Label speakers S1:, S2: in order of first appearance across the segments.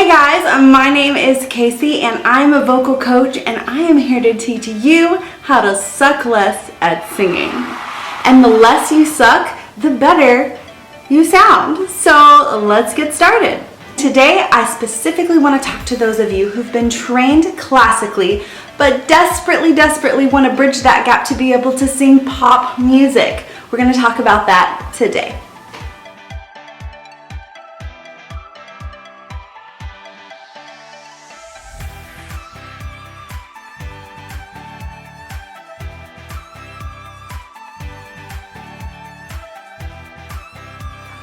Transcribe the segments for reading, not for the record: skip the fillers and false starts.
S1: Hey guys, my name is Kacey and I'm a vocal coach and I am here to teach you how to suck less at singing. And the less you suck, the better you sound. So let's get started. Today I specifically want to talk to those of you who've been trained classically but desperately want to bridge that gap to be able to sing pop music. We're going to talk about that today.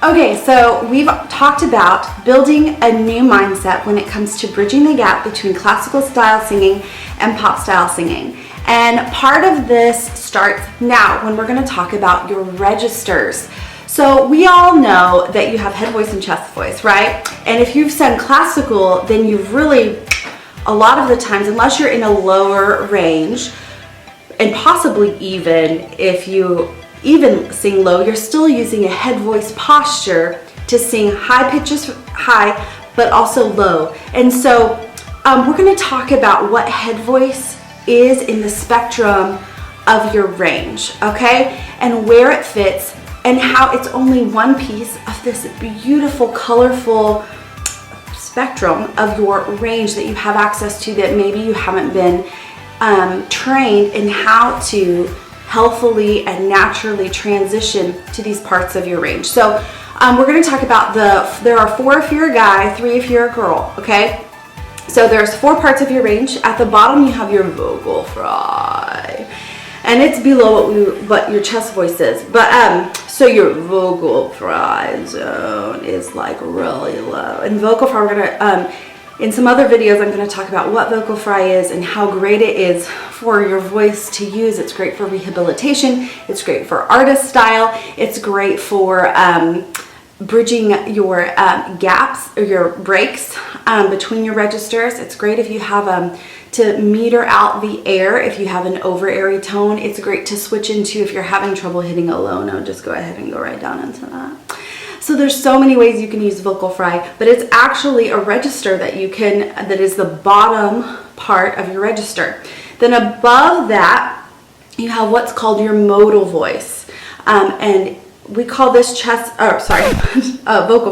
S1: Okay, so we've talked about building a new mindset when it comes to bridging the gap between classical style singing and pop style singing. And part of this starts now when we're going to talk about your registers. So we all know that you have head voice and chest voice, right? And if you've sung classical, then you've really, a lot of the times, unless you're in a lower range, and possibly even if you even sing low, you're still using a head voice posture to sing high pitches high, but also low. And so we're going to talk about what head voice is in the spectrum of your range, okay? And where it fits and how it's only one piece of this beautiful, colorful spectrum of your range that you have access to that maybe you haven't been trained in how to healthily and naturally transition to these parts of your range. So we're going to talk about there are 4 if you're a guy, 3 if you're a girl, okay? So there's 4 parts of your range. At the bottom you have your vocal fry, and it's below what your chest voice is. But so your vocal fry zone is like really low. And vocal fry, we're gonna in some other videos, I'm going to talk about what vocal fry is and how great it is for your voice to use. It's great for rehabilitation. It's great for artist style. It's great for bridging your gaps or your breaks between your registers. It's great if you have to meter out the air if you have an over airy tone. It's great to switch into if you're having trouble hitting a low note. Just go ahead and go right down into that. So there's so many ways you can use vocal fry, but it's actually a register that that is the bottom part of your register. Then above that, you have what's called your modal voice. And we call this vocal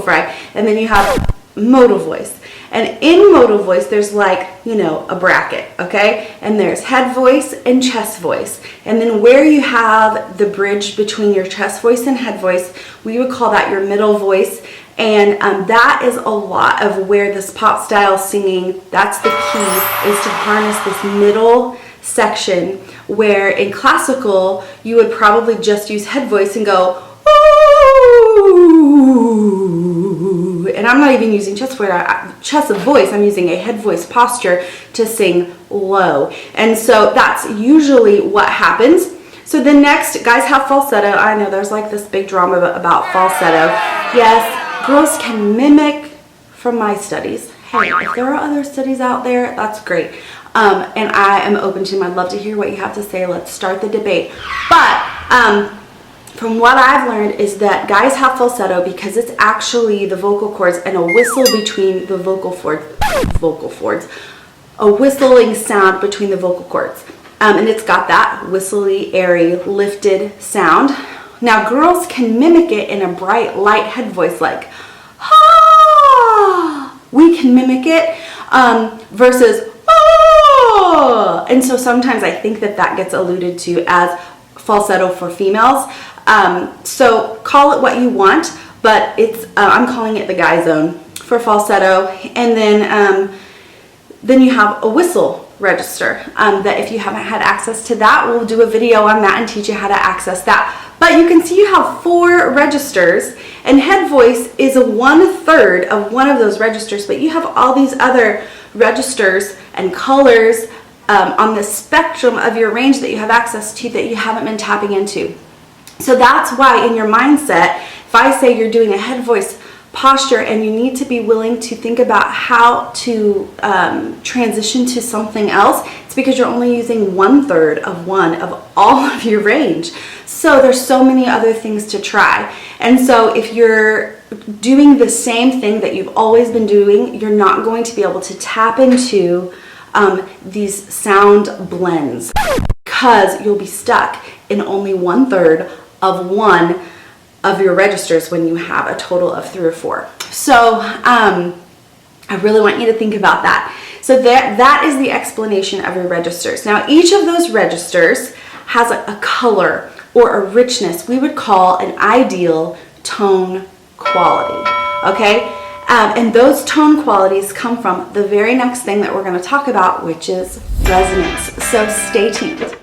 S1: fry. And then you have modal voice. And in modal voice, there's like, a bracket, okay? And there's head voice and chest voice. And then where you have the bridge between your chest voice and head voice, we would call that your middle voice. And that is a lot of where this pop style singing, that's the key, is to harness this middle section where in classical, you would probably just use head voice and go, ooh, and I'm not even using chest voice, I'm using a head voice posture to sing low. And so that's usually what happens. So the next, guys have falsetto. I know there's like this big drama about falsetto. Yes, girls can mimic from my studies. Hey, if there are other studies out there, that's great. And I am open to them. I'd love to hear what you have to say. Let's start the debate. But from what I've learned is that guys have falsetto because it's actually the vocal cords and a whistle between the vocal cords, a whistling sound between the vocal cords. And it's got that whistly, airy, lifted sound. Now girls can mimic it in a bright, light head voice like, ah, we can mimic it versus, ah. And so sometimes I think that gets alluded to as falsetto for females. So call it what you want, but it's I'm calling it the guy zone for falsetto. And then you have a whistle register that if you haven't had access to that, we'll do a video on that and teach you how to access that. But you can see you have 4 registers, and head voice is 1/3 of one of those registers, but you have all these other registers and colors on the spectrum of your range that you have access to that you haven't been tapping into. So that's why in your mindset, if I say you're doing a head voice posture and you need to be willing to think about how to transition to something else, it's because you're only using 1/3 of one of all of your range. So there's so many other things to try. And so if you're doing the same thing that you've always been doing, you're not going to be able to tap into these sound blends, because you'll be stuck in only 1/3 of one of your registers when you have a total of 3 or 4. So I really want you to think about that. So that is the explanation of your registers. Now, each of those registers has a color or a richness we would call an ideal tone quality, okay? And those tone qualities come from the very next thing that we're going to talk about, which is resonance. So stay tuned.